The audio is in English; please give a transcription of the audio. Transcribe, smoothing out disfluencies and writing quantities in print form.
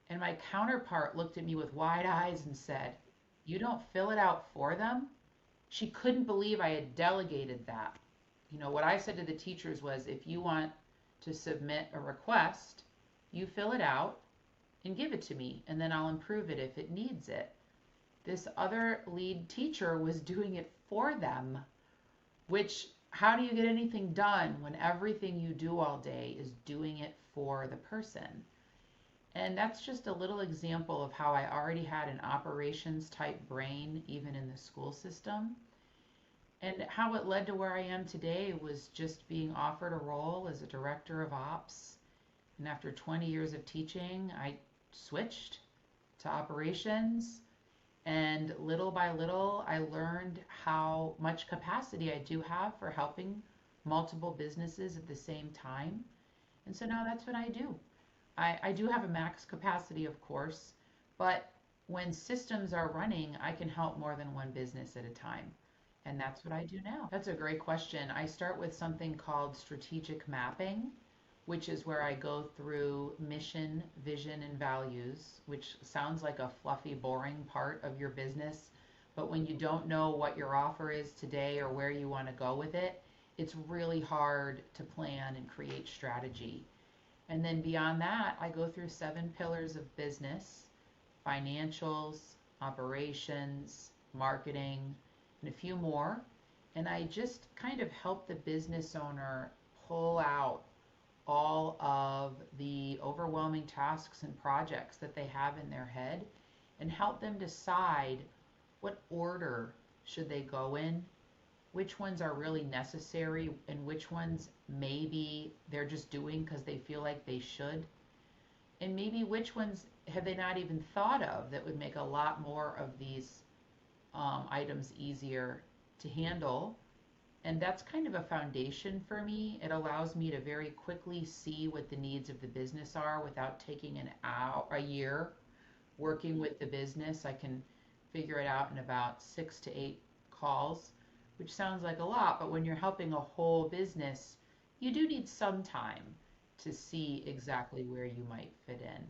And my counterpart looked at me with wide eyes and said, "You don't fill it out for them?" She couldn't believe I had delegated that. What I said to the teachers was, if you want to submit a request, you fill it out and give it to me, and then I'll improve it if it needs it. This other lead teacher was doing it for them, which, how do you get anything done when everything you do all day is doing it for the person? And that's just a little example of how I already had an operations type brain, even in the school system. And how it led to where I am today was just being offered a role as a director of ops. And after 20 years of teaching, I switched to operations. And little by little, I learned how much capacity I do have for helping multiple businesses at the same time. And so now that's what I do. I do have a max capacity, of course, but when systems are running, I can help more than one business at a time. And that's what I do now. That's a great question. I start with something called strategic mapping, which is where I go through mission, vision, and values, which sounds like a fluffy, boring part of your business. But when you don't know what your offer is today or where you want to go with it, it's really hard to plan and create strategy. And then beyond that, I go through 7 pillars of business: financials, operations, marketing, and a few more. And I just kind of help the business owner pull out all of the overwhelming tasks and projects that they have in their head and help them decide what order should they go in, which ones are really necessary, and which ones maybe they're just doing because they feel like they should, and maybe which ones have they not even thought of that would make a lot more of these items easier to handle. And that's kind of a foundation for me. It allows me to very quickly see what the needs of the business are without taking a year working with the business. I can figure it out in about 6 to 8 calls, which sounds like a lot, but when you're helping a whole business, you do need some time to see exactly where you might fit in.